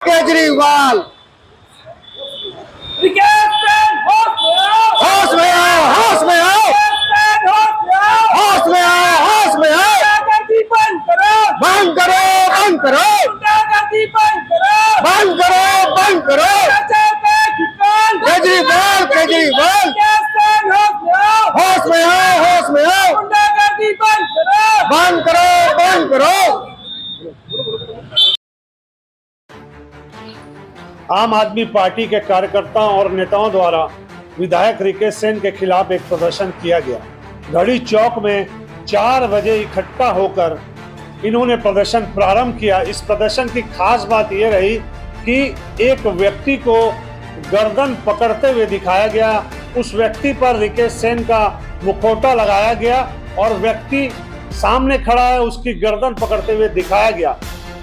केजरीवाल। होश में आओ, होश में आओ, होश में आओ, होश में आओ। बंद करो, बंद करो, बंद करो, बंद करो। केजरीवाल, केजरीवाल, होश में आओ, होश में आओ। बंद करो, बंद करो। आम आदमी पार्टी के कार्यकर्ताओं और नेताओं द्वारा विधायक रिकेश सेन के खिलाफ एक प्रदर्शन किया गया। घड़ी चौक में 4 बजे इकट्ठा होकर इन्होंने प्रदर्शन प्रारंभ किया। इस प्रदर्शन की खास बात यह रही कि एक व्यक्ति को गर्दन पकड़ते हुए दिखाया गया। उस व्यक्ति पर रिकेश सेन का मुखौटा लगाया गया और व्यक्ति सामने खड़ा है, उसकी गर्दन पकड़ते हुए दिखाया गया।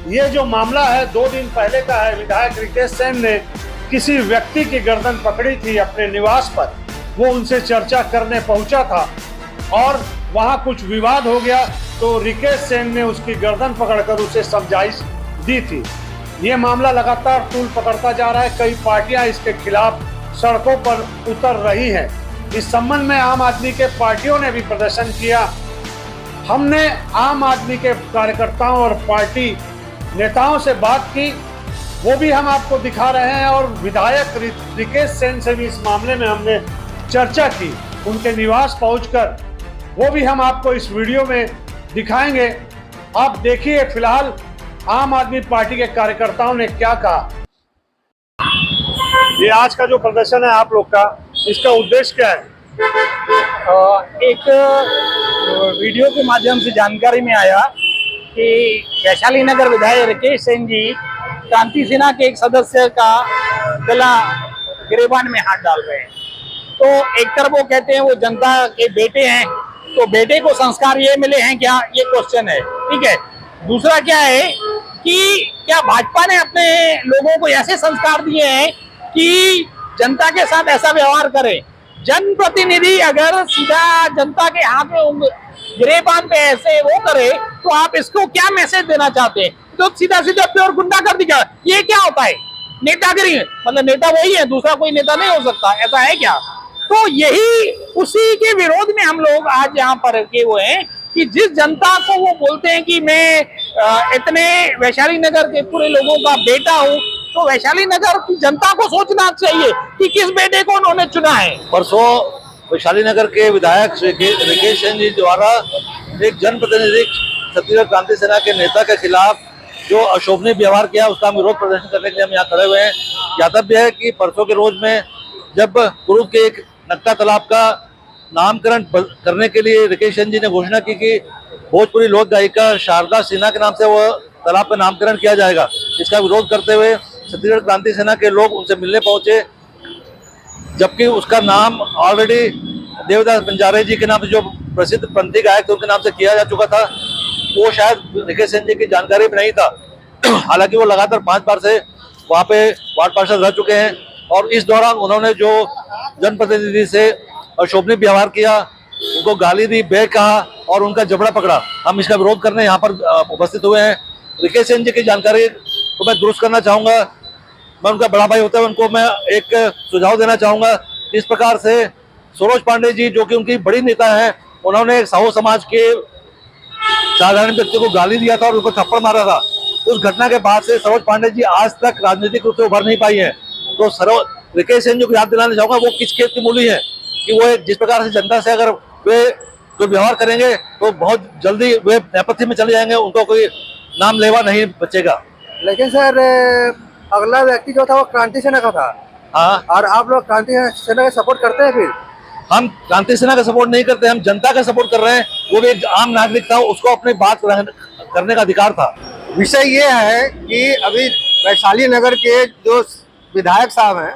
ये जो मामला है 2 दिन पहले का है। विधायक रिकेश सेन ने किसी व्यक्ति की गर्दन पकड़ी थी अपने निवास पर। वो उनसे चर्चा करने पहुंचा था और वहां कुछ विवाद हो गया तो रिकेश सेन ने उसकी गर्दन पकड़कर उसे समझाइश दी थी। ये मामला लगातार तूल पकड़ता जा रहा है। कई पार्टियां इसके खिलाफ सड़कों पर उतर रही हैं। इस संबंध में आम आदमी के पार्टियों ने भी प्रदर्शन किया। हमने आम आदमी के कार्यकर्ताओं और पार्टी नेताओं से बात की, वो भी हम आपको दिखा रहे हैं। और विधायक रिकेश सेन से भी इस मामले में हमने चर्चा की, उनके निवास पहुंचकर, वो भी हम आपको इस वीडियो में दिखाएंगे। आप देखिए फिलहाल आम आदमी पार्टी के कार्यकर्ताओं ने क्या कहा। ये आज का जो प्रदर्शन है आप लोग का, इसका उद्देश्य क्या है? एक वीडियो के माध्यम से जानकारी में आया कि वैशाली नगर विधायक रिकेश सेन जी क्रांति सेना के एक सदस्य का गला गिरेबान में हाथ डाल रहे हैं। तो एक तरफ वो कहते हैं वो जनता के बेटे हैं, तो बेटे को संस्कार ये मिले हैं क्या, ये क्वेश्चन है। ठीक है। दूसरा क्या है कि क्या भाजपा ने अपने लोगों को ऐसे संस्कार दिए हैं कि जनता के साथ ऐसा व्यवहार करे। जनप्रतिनिधि अगर सीधा जनता के हाथ में गिरेबान पे ऐसे वो करे तो आप इसको क्या मैसेज देना चाहते हैं? तो सीधा सीधा प्योर गुंडागर्दी क्या, ये क्या होता है? नेतागिरी, मतलब नेता वही है, दूसरा कोई नेता नहीं हो सकता, ऐसा है क्या? तो यही उसी के विरोध में हम लोग आज यहाँ पर के हुए हैं कि जिस जनता को वो बोलते हैं कि मैं इतने वैशाली नगर के पूरे लोगों का बेटा हूँ, तो वैशाली नगर की जनता को सोचना चाहिए कि किस बेटे को उन्होंने चुना है। परसों वैशाली नगर के विधायक रिकेश सेन जी द्वारा एक जनप्रतिनिधि छत्तीसगढ़ क्रांति सेना के नेता के खिलाफ जो अशोभनीय व्यवहार किया, उसका विरोध प्रदर्शन करने के लिए हम यहाँ खड़े हुए हैं। ज्ञातव्य है कि परसों के रोज में जब कुरूद के एक नक्का तालाब का नामकरण करने के लिए रिकेश सेन जी ने घोषणा की कि भोजपुरी लोक गायिका शारदा सिन्हा के नाम से वह तालाब का नामकरण किया जाएगा। इसका विरोध करते हुए छत्तीसगढ़ क्रांति सेना के लोग उनसे मिलने पहुंचे, जबकि उसका नाम ऑलरेडी देवदास बंजारे जी के नाम से जो प्रसिद्ध पंथी गायक थे उनके नाम से किया जा चुका था। वो शायद रिकेश सेन जी की जानकारी में नहीं था। हालांकि वो लगातार 5 बार से वहाँ पे वार्ड पार्षद रह चुके हैं और इस दौरान उन्होंने जो जनप्रतिनिधि से अशोभनीय व्यवहार किया, उनको गाली दी, बे कहा और उनका जबड़ा पकड़ा। हम इसका विरोध करने यहाँ पर उपस्थित हुए हैं। रिकेश सेन जी की जानकारी को मैं दुरुस्त करना चाहूँगा। मैं उनका बड़ा भाई होते हुए उनको मैं एक सुझाव देना चाहूँगा। इस प्रकार से सरोज पांडे जी जो कि उनकी बड़ी नेता है, उन्होंने एक साहू समाज के साधारण व्यक्ति को गाली दिया था और उनको थप्पड़ मारा था। उस घटना के बाद से सरोज पांडे जी आज तक राजनीतिक रूप से उभर नहीं पाई है। तो रिकेश सेन जी को याद दिलाना चाहूँगा वो किस खेत की मूली है कि वो जिस प्रकार से जनता से अगर वे कोई व्यवहार करेंगे तो बहुत जल्दी वे नेपथ्य में चले जाएंगे, उनको कोई नाम लेवा नहीं बचेगा। लेकिन सर अगला व्यक्ति जो था वो क्रांति सेना का था। हाँ, और आप लोग क्रांति सेना का सपोर्ट करते हैं? फिर हम क्रांति सेना का सपोर्ट नहीं करते, हम जनता का सपोर्ट कर रहे हैं। वो भी एक आम नागरिक था, उसको अपनी बात करने का अधिकार था। विषय ये है कि अभी वैशाली नगर के जो विधायक साहब हैं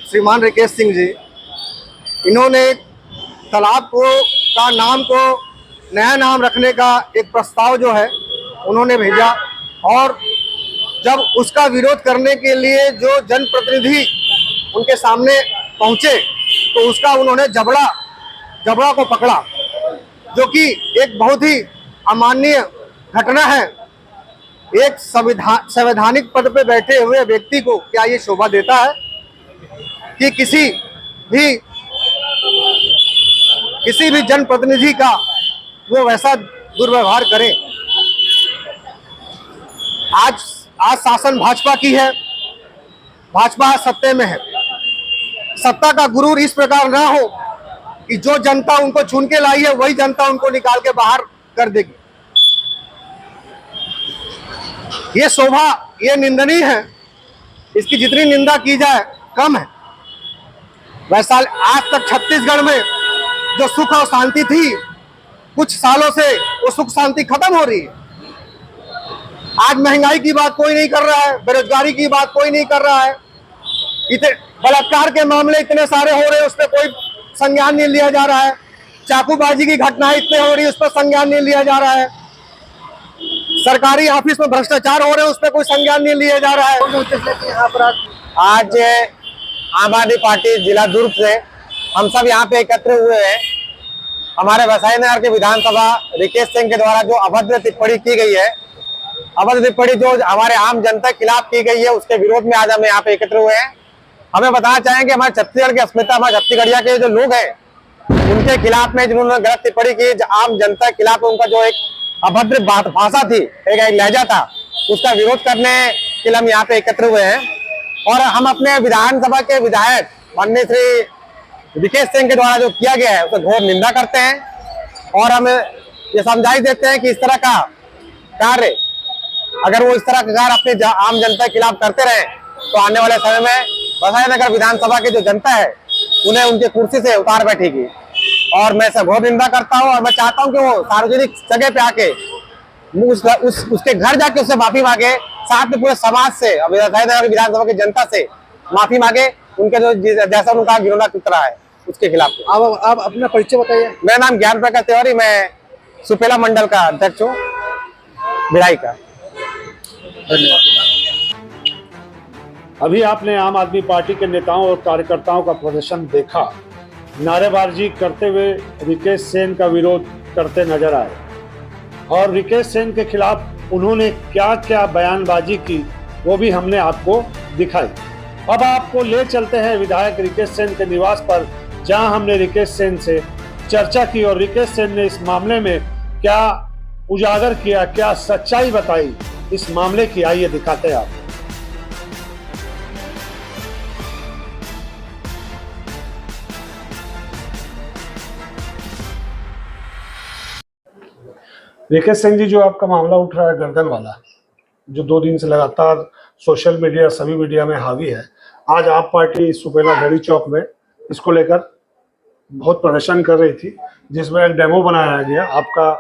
श्रीमान रिकेश सिंह जी, इन्होंने तालाब का नाम को नया नाम रखने का एक प्रस्ताव जो है उन्होंने भेजा और जब उसका विरोध करने के लिए जो जनप्रतिनिधि उनके सामने पहुंचे तो उसका उन्होंने जबड़ा को पकड़ा, जो कि एक बहुत ही अमानवीय घटना है। एक संवैधानिक पद पे बैठे हुए व्यक्ति को क्या ये शोभा देता है कि किसी भी जनप्रतिनिधि का वो वैसा दुर्व्यवहार करे। आज शासन भाजपा की है, भाजपा सत्ता में है। सत्ता का गुरूर इस प्रकार ना हो कि जो जनता उनको चुन के लाई है वही जनता उनको निकाल के बाहर कर देगी। ये शोभा, ये निंदनीय है। इसकी जितनी निंदा की जाए कम है। वैशाली आज तक छत्तीसगढ़ में जो सुख और शांति थी, कुछ सालों से वो सुख शांति खत्म हो रही है। आज महंगाई की बात कोई नहीं कर रहा है, बेरोजगारी की बात कोई नहीं कर रहा है। इतने बलात्कार के मामले इतने सारे हो रहे हैं, उस पर कोई संज्ञान नहीं लिया जा रहा है। चाकूबाजी की घटनाएं इतने हो रही है, उस पर संज्ञान नहीं लिया जा रहा है। सरकारी ऑफिस में भ्रष्टाचार हो रहे हैं, उस पर कोई संज्ञान नहीं लिया जा रहा है। यहाँ पर आज आम आदमी पार्टी जिला दुर्ग से हम सब यहाँ पे एकत्र हुए हैं। हमारे वैशाली नगर के विधानसभा रिकेश सिंह के द्वारा जो अभद्र टिप्पणी की गई है, अभद्र टिप्पणी जो हमारे आम जनता के खिलाफ की गई है, उसके विरोध में आज हम यहाँ पे एकत्र हुए हैं। हमें बताना चाहेंगे हमारे छत्तीसगढ़ की अस्मिता, हमारे छत्तीसगढ़िया के जो लोग हैं उनके खिलाफ में जिन्होंने गलत टिप्पणी की, आम जनता के खिलाफ उनका जो एक अभद्र भाषा थी, एक लहजा था, उसका विरोध करने के लिए हम यहाँ पे एकत्र हुए हैं। और हम अपने विधानसभा के विधायक माननीय श्री रिकेश सिंह के द्वारा जो किया गया है उसका घोर निंदा करते हैं और हम ये समझाई देते हैं कि इस तरह का कार्य, अगर वो इस तरह का कार्य अपने आम जनता के खिलाफ करते रहे तो आने वाले समय में वैशाली नगर विधानसभा की जो जनता है उन्हें उनकी कुर्सी से उतार बैठेगी। और मैं इसे घोर निंदा करता हूँ और मैं चाहता हूँ कि वो सार्वजनिक जगह पे आके उसके घर जाके उससे माफी मांगे, साथ में पूरे समाज से, वैशाली नगर विधानसभा की जनता से माफी मांगे उनके जो जैसा उनका गिरोना टूट रहा है उसके खिलाफ। आप अपना परिचय बताइए। मेरा नाम ज्ञान प्रकाश तिवारी, मैं सुपेला मंडल का अध्यक्ष हूँ भिलाई का। अभी आपने आम आदमी पार्टी के नेताओं और कार्यकर्ताओं का प्रदर्शन देखा। नारेबाजी करते हुए रिकेश सेन का विरोध करते नजर आए और रिकेश सेन के खिलाफ उन्होंने क्या क्या बयानबाजी की वो भी हमने आपको दिखाई। अब आपको ले चलते हैं विधायक रिकेश सेन के निवास पर, जहां हमने रिकेश सेन से चर्चा की और रिकेश सेन ने इस मामले में क्या उजागर किया, क्या सच्चाई बताई इस मामले की। आइए दिखाते हैं आपको। रिकेश सिंह जी, जो आपका मामला उठ रहा है गर्दन वाला, जो 2 दिन से लगातार सोशल मीडिया सभी मीडिया में हावी है, आज आप पार्टी सुपेला गढ़ी चौक में इसको लेकर बहुत प्रदर्शन कर रही थी, जिसमें एक डेमो बनाया गया आपका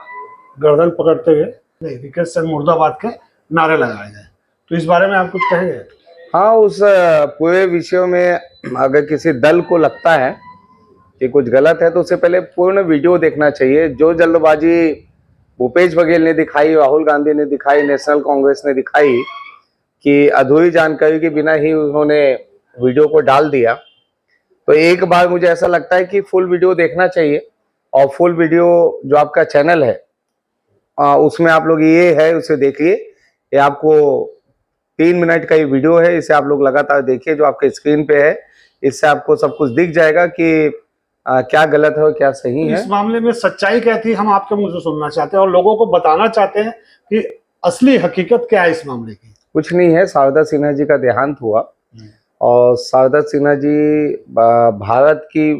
गर्दन पकड़ते हुए नहीं रिकेश सिंह मुर्दाबाद के नारे लगाए गए। तो इस बारे में आप कुछ कहेंगे? हाँ, उस पूरे विषय में अगर किसी दल को लगता है कि कुछ गलत है तो उससे पहले पूर्ण वीडियो देखना चाहिए। जो जल्दबाजी भूपेश बघेल ने दिखाई, राहुल गांधी ने दिखाई, नेशनल कांग्रेस ने दिखाई कि अधूरी जानकारी के बिना ही उन्होंने वीडियो को डाल दिया, तो एक बार मुझे ऐसा लगता है कि फुल वीडियो देखना चाहिए। और फुल वीडियो जो आपका चैनल है उसमें आप लोग ये है उसे देखिए। ये आपको 3 मिनट का ये वीडियो है, इसे आप लोग लगातार देखिए जो आपके स्क्रीन पे है। इससे आपको सब कुछ दिख जाएगा कि क्या गलत है और क्या सही है। इस मामले में सच्चाई क्या थी, हम आपके मुंह से सुनना चाहते हैं और लोगों को बताना चाहते हैं कि असली हकीकत क्या है इस मामले की। कुछ नहीं है, शारदा सिन्हा जी का देहांत हुआ और शारदा सिन्हा जी भारत की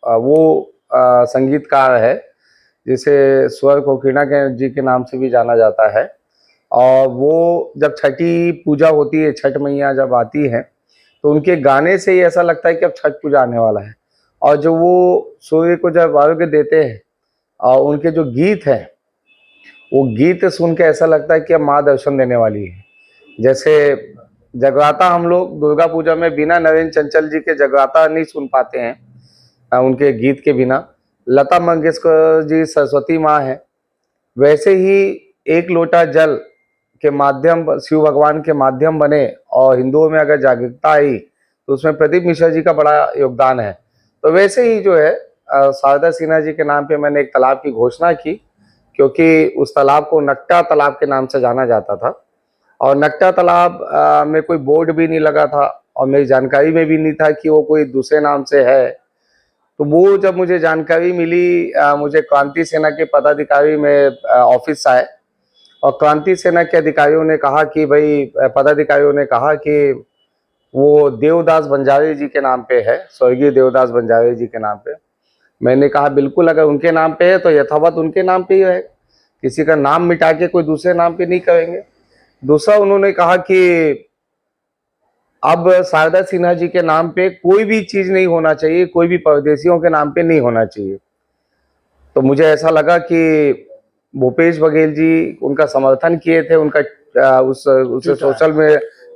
वो संगीतकार है जिसे स्वर कोकिला जी के नाम से भी जाना जाता है। और वो जब छठी पूजा होती है, छठ मैया जब आती है तो उनके गाने से ही ऐसा लगता है कि अब छठ पूजा आने वाला है। और जो वो सूर्य को जब आरोग्य देते हैं और उनके जो गीत हैं वो गीत सुन के ऐसा लगता है कि अब माँ दर्शन देने वाली है। जैसे जगराता हम लोग दुर्गा पूजा में बिना नवीन चंचल जी के जगराता नहीं सुन पाते हैं उनके गीत के बिना। लता मंगेशकर जी सरस्वती माँ है, वैसे ही एक लोटा जल के माध्यम शिव भगवान के माध्यम बने और हिंदुओं में अगर जागरूकता आई तो उसमें प्रदीप मिश्रा जी का बड़ा योगदान है। तो वैसे ही जो है शारदा सिन्हा जी के नाम पे मैंने एक तालाब की घोषणा की, क्योंकि उस तालाब को नक्टा तालाब के नाम से जाना जाता था। और नकटा तालाब में कोई बोर्ड भी नहीं लगा था और मेरी जानकारी में भी नहीं था कि वो कोई दूसरे नाम से है। तो वो जब मुझे जानकारी मिली, मुझे क्रांति सेना के पदाधिकारी में ऑफिस आए और क्रांति सेना के अधिकारियों ने कहा कि भाई, पदाधिकारियों ने कहा कि वो देवदास बंजारे जी के नाम पे है, स्वर्गीय देवदास बंजारे जी के नाम पे। मैंने कहा बिल्कुल, अगर उनके नाम पे है तो यथावत उनके नाम पे ही है, किसी का नाम मिटा के कोई दूसरे नाम पे नहीं करेंगे। दूसरा उन्होंने कहा कि अब शारदा सिन्हा जी के नाम पे कोई भी चीज नहीं होना चाहिए, कोई भी परदेशियों के नाम पे नहीं होना चाहिए। तो मुझे ऐसा लगा कि भूपेश बघेल जी उनका समर्थन किए थे, उनका उस सोशल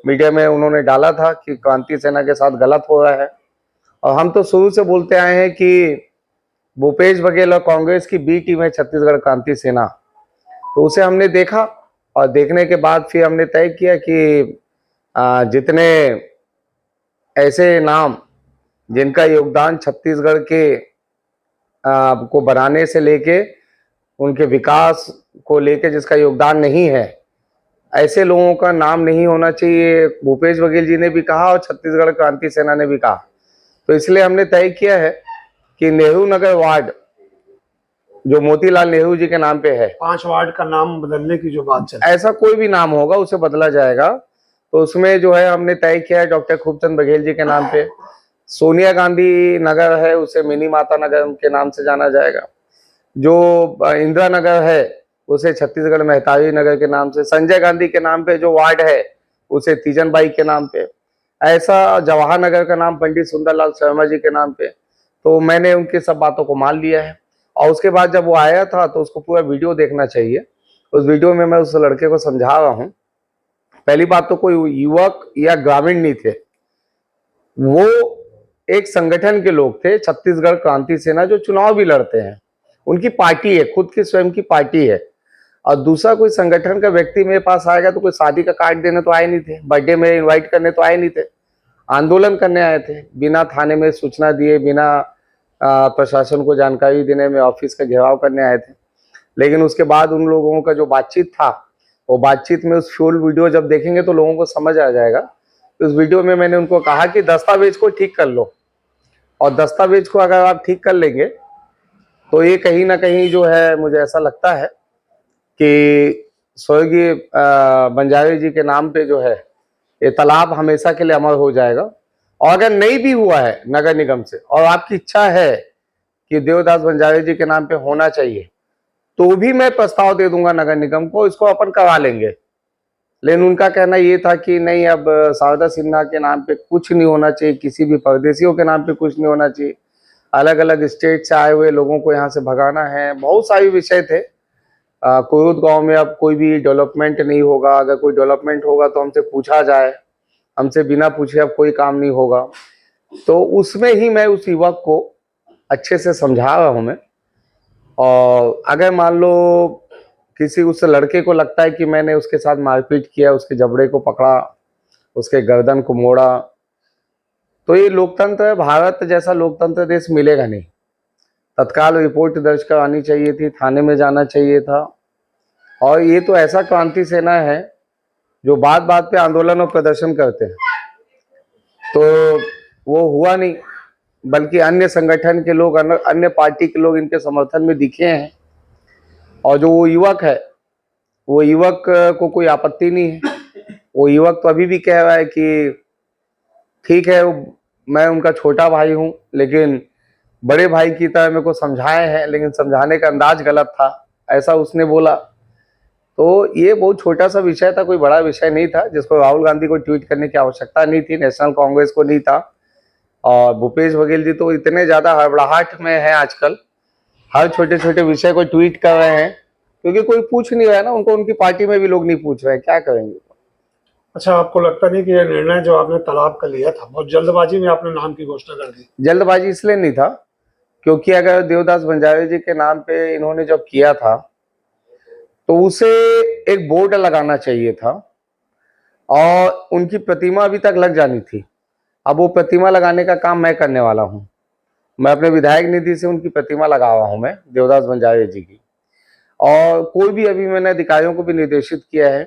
मीडिया में उन्होंने डाला था कि क्रांति सेना के साथ गलत हो रहा है। और हम तो शुरू से बोलते आए हैं कि भूपेश बघेल और कांग्रेस की बी टीम है छत्तीसगढ़ क्रांति सेना। तो उसे हमने देखा और देखने के बाद फिर हमने तय किया कि जितने ऐसे नाम जिनका योगदान छत्तीसगढ़ के को बनाने से लेके उनके विकास को लेके जिसका योगदान नहीं है, ऐसे लोगों का नाम नहीं होना चाहिए। भूपेश बघेल जी ने भी कहा और छत्तीसगढ़ क्रांति सेना ने भी कहा। तो इसलिए हमने तय किया है कि नेहरू नगर वार्ड जो मोतीलाल नेहरू जी के नाम पे है, 5 वार्ड का नाम बदलने की जो बात चल, ऐसा कोई भी नाम होगा उसे बदला जाएगा। तो उसमें जो है हमने तय किया है डॉक्टर खूबचंद बघेल जी के नाम पे। सोनिया गांधी नगर है उसे मिनी माता नगर के नाम से जाना जाएगा। जो इंदिरा नगर है उसे छत्तीसगढ़ मेहतारी नगर के नाम से। संजय गांधी के नाम पे जो वार्ड है उसे तीजन बाई के नाम पे। ऐसा जवाहर नगर का नाम पंडित सुंदरलाल शर्मा जी के नाम पे। तो मैंने उनकी सब बातों को मान लिया है। और उसके बाद जब वो आया था तो उसको पूरा वीडियो देखना चाहिए। उस वीडियो में मैं उस लड़के को समझा रहा हूँ। पहली बात तो कोई युवक या ग्रामीण नहीं थे, वो एक संगठन के लोग थे, छत्तीसगढ़ क्रांति सेना, जो चुनाव भी लड़ते हैं। उनकी पार्टी है, खुद की स्वयं की पार्टी है। और दूसरा कोई संगठन का व्यक्ति मेरे पास आएगा तो कोई शादी का कार्ड देने तो आए नहीं थे, बर्थडे में इनवाइट करने तो आए नहीं थे, आंदोलन करने आए थे। बिना थाने में सूचना दिए, बिना प्रशासन को जानकारी देने में ऑफिस का घेराव करने आए थे। लेकिन उसके बाद उन लोगों का जो बातचीत था, वो बातचीत में उस फुल वीडियो जब देखेंगे तो लोगों को समझ आ जाएगा। तो उस वीडियो में मैंने उनको कहा कि दस्तावेज को ठीक कर लो, और दस्तावेज को अगर आप ठीक कर लेंगे तो ये कहीं ना कहीं जो है, मुझे ऐसा लगता है कि स्वर्गीय बंजारे जी के नाम पे जो है ये तालाब हमेशा के लिए अमर हो जाएगा। और अगर नहीं भी हुआ है नगर निगम से और आपकी इच्छा है कि देवदास बंजारे जी के नाम पे होना चाहिए, तो भी मैं प्रस्ताव दे दूंगा नगर निगम को, इसको अपन करवा लेंगे। लेकिन उनका कहना ये था कि नहीं, अब शारदा सिन्हा के नाम पे कुछ नहीं होना चाहिए, किसी भी परदेशियों के नाम पे कुछ नहीं होना चाहिए, अलग अलग स्टेट से आए हुए लोगों को यहाँ से भगाना है। बहुत सारे विषय थे। कुरुद गांव में अब कोई भी डेवलपमेंट नहीं होगा, अगर कोई डेवलपमेंट होगा तो हमसे पूछा जाए, हमसे बिना पूछे अब कोई काम नहीं होगा। तो उसमें ही मैं उस युवक को अच्छे से समझा रहा हूँ मैं। और अगर मान लो किसी उस लड़के को लगता है कि मैंने उसके साथ मारपीट किया, उसके जबड़े को पकड़ा, उसके गर्दन को मोड़ा, तो ये लोकतंत्र है। भारत जैसा लोकतंत्र देश मिलेगा नहीं। तत्काल रिपोर्ट दर्ज करानी चाहिए थी, थाने में जाना चाहिए था। और ये तो ऐसा क्रांति सेना है जो बात बात पे आंदोलन और प्रदर्शन करते हैं, तो वो हुआ नहीं, बल्कि अन्य संगठन के लोग, अन्य पार्टी के लोग इनके समर्थन में दिखे हैं। और जो वो युवक है, वो युवक को कोई आपत्ति नहीं है। वो युवक तो अभी भी कह रहा है कि ठीक है, मैं उनका छोटा भाई हूँ, लेकिन बड़े भाई की तरह मेरे को समझाए हैं, लेकिन समझाने का अंदाज गलत था, ऐसा उसने बोला। तो ये बहुत छोटा सा विषय था, कोई बड़ा विषय नहीं था, जिसको राहुल गांधी को ट्वीट करने की आवश्यकता नहीं थी, नेशनल कांग्रेस को नहीं था। और भूपेश बघेल जी तो इतने ज्यादा हड़बड़ाहट में है आजकल, हर छोटे छोटे विषय को ट्वीट कर रहे हैं, क्योंकि कोई पूछ नहीं रहा है ना उनको, उनकी पार्टी में भी लोग नहीं पूछ रहे हैं, क्या करेंगे। अच्छा, आपको लगता नहीं कि यह निर्णय जो आपने तालाब का लिया था, बहुत जल्दबाजी में आपने नाम की घोषणा कर दी? जल्दबाजी इसलिए नहीं था क्योंकि अगर देवदास बंजारे जी के नाम पे इन्होंने जब किया था तो उसे एक बोर्ड लगाना चाहिए था और उनकी प्रतिमा अभी तक लग जानी थी। अब वो प्रतिमा लगाने का काम मैं करने वाला हूँ। मैं अपने विधायक निधि से उनकी प्रतिमा लगा रहा हूँ मैं, देवदास बंजारे जी की। और कोई भी, अभी मैंने अधिकारियों को भी निर्देशित किया है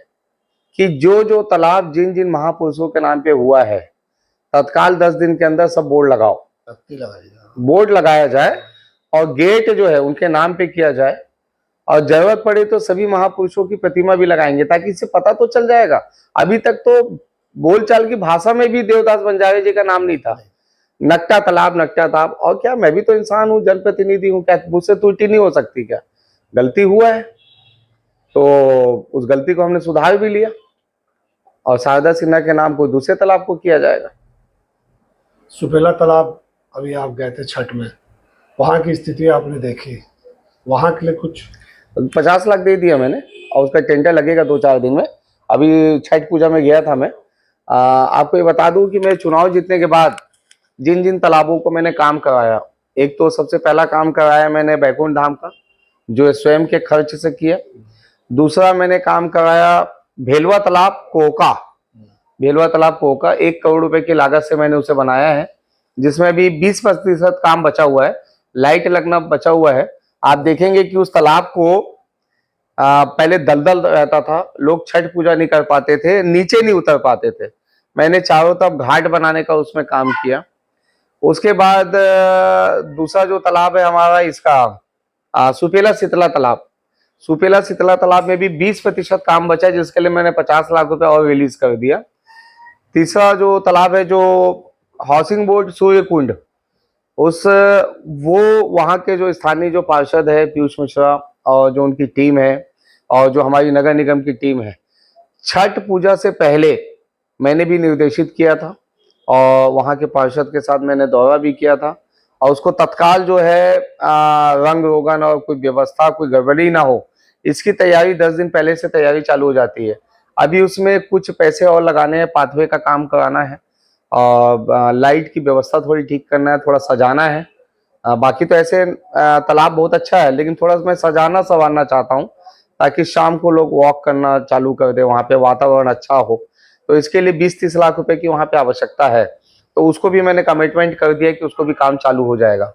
कि जो जो तालाब जिन जिन महापुरुषों के नाम पे हुआ है, तत्काल 10 दिन के अंदर सब बोर्ड लगाओ, बोर्ड लगाया जाए और गेट जो है उनके नाम पे किया जाए, और जरूरत पड़े तो सभी महापुरुषों की प्रतिमा भी लगाएंगे, ताकि इससे पता तो चल जाएगा। अभी तक तो बोलचाल की भाषा में भी देवदास बंजारे जी का नाम नहीं था। नकटा तालाब, नकटा तालाब, और क्या, मैं भी तो इंसान हूँ, जनप्रतिनिधि हूँ, क्या मुझसे त्रुटि नहीं हो सकती? क्या गलती हुआ है तो उस गलती को हमने सुधार भी लिया, और शारदा सिन्हा के नाम को दूसरे तालाब को किया जाएगा। सुपेला तालाब अभी आप गए थे छठ में, वहाँ की स्थिति आपने देखी, वहाँ के लिए कुछ 50 लाख दे दिया मैंने, और उसका टेंडर लगेगा 2-4 दिन में। अभी छठ पूजा में गया था मैं। आपको ये बता दूं कि मैं चुनाव जीतने के बाद जिन जिन तालाबों को मैंने काम कराया, एक तो सबसे पहला काम कराया मैंने बैकुंठ धाम का, जो स्वयं के खर्च से किया। दूसरा मैंने काम कराया भेलवा तालाब कोका, भेलवा तालाब कोका 1 करोड़ रुपए की लागत से मैंने उसे बनाया है, जिसमें अभी 20% काम बचा हुआ है, लाइट लगना बचा हुआ है। आप देखेंगे कि उस तालाब को पहले दलदल रहता था, लोग छठ पूजा नहीं कर पाते थे, नीचे नहीं उतर पाते थे। मैंने चारों तरफ घाट बनाने का उसमें काम किया। उसके बाद दूसरा जो तालाब है हमारा इसका सुपेला शीतला तालाब, सुपेला शीतला तालाब में भी 20% काम बचा है, जिसके लिए मैंने 50 लाख रुपए और रिलीज कर दिया। तीसरा जो तालाब है, जो हाउसिंग बोर्ड सूर्य कुंड, वो वहाँ के जो स्थानीय जो पार्षद है पीयूष मिश्रा और जो उनकी टीम है, और जो हमारी नगर निगम की टीम है, छठ पूजा से पहले मैंने भी निर्देशित किया था, और वहाँ के पार्षद के साथ मैंने दौरा भी किया था, और उसको तत्काल जो है रंग रोगन और कोई व्यवस्था, कोई गड़बड़ी ना हो, इसकी तैयारी 10 दिन पहले से तैयारी चालू हो जाती है। अभी उसमें कुछ पैसे और लगाने हैं, पाथवे का काम कराना है, और लाइट की व्यवस्था थोड़ी ठीक करना है, थोड़ा सजाना है। बाकी तो ऐसे तालाब बहुत अच्छा है, लेकिन थोड़ा मैं सजाना संवारना चाहता हूँ, ताकि शाम को लोग वॉक करना चालू कर दे, वहाँ पे वातावरण अच्छा हो। तो इसके लिए 20-30 लाख रुपए की वहाँ पे आवश्यकता है, तो उसको भी मैंने कमिटमेंट कर दिया कि उसको भी काम चालू हो जाएगा।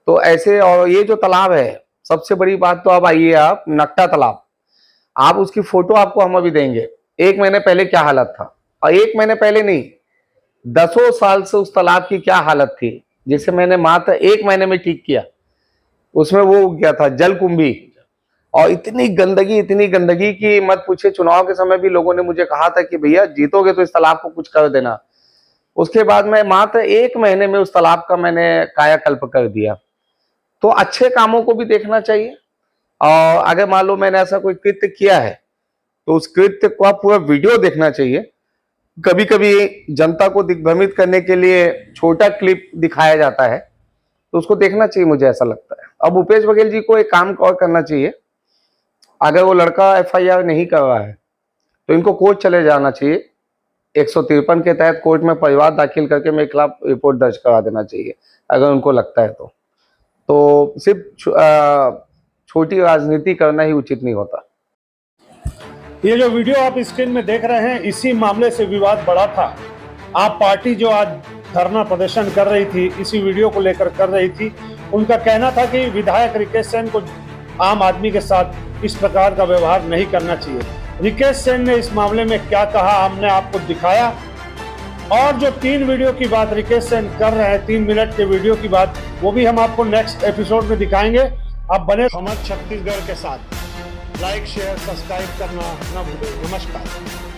तो ऐसे, और ये जो तालाब है, सबसे बड़ी बात तो अब आइए आप नकटा तालाब, आप उसकी फोटो आपको हम अभी देंगे। 1 महीने पहले क्या हालत था, और 1 महीने पहले नहीं, 10 साल से उस तालाब की क्या हालत थी, जिसे मैंने मात्र 1 महीने में ठीक किया। उसमें वो गया था जलकुंभी, और इतनी गंदगी कि मत पूछे। चुनाव के समय भी लोगों ने मुझे कहा था कि भैया जीतोगे तो इस तालाब को कुछ कर देना। उसके बाद मैं मात्र 1 महीने में उस तालाब का मैंने कायाकल्प कर दिया। तो अच्छे कामों को भी देखना चाहिए, और अगर मान लो मैंने ऐसा कोई कृत्य किया है, तो उस कृत्य को आप पूरा वीडियो देखना चाहिए। कभी कभी जनता को दिग्भ्रमित करने के लिए छोटा क्लिप दिखाया जाता है, तो उसको देखना चाहिए, मुझे ऐसा लगता है। अब भूपेश बघेल जी को एक काम और करना चाहिए, अगर वो लड़का FIR नहीं कर रहा है तो इनको कोर्ट चले जाना चाहिए, 153 के तहत कोर्ट में परिवार दाखिल करके मेरे खिलाफ रिपोर्ट दर्ज करा देना चाहिए, अगर उनको लगता है तो सिर्फ छोटी राजनीति करना ही उचित नहीं होता। ये जो वीडियो आप स्क्रीन में देख रहे हैं, इसी मामले से विवाद बढ़ा था। आप पार्टी जो आज धरना प्रदर्शन कर रही थी, इसी वीडियो को लेकर कर रही थी। उनका कहना था कि विधायक रिकेश सेन को आम आदमी के साथ इस प्रकार का व्यवहार नहीं करना चाहिए। रिकेश सेन ने इस मामले में क्या कहा हमने आपको दिखाया, और जो 3 वीडियो की बात रिकेश सेन कर रहे हैं, 3 मिनट के वीडियो की बात, वो भी हम आपको नेक्स्ट एपिसोड में दिखाएंगे। आप बने हमर छत्तीसगढ़ के साथ। लाइक शेयर सब्सक्राइब करना न भूलें। नमस्कार।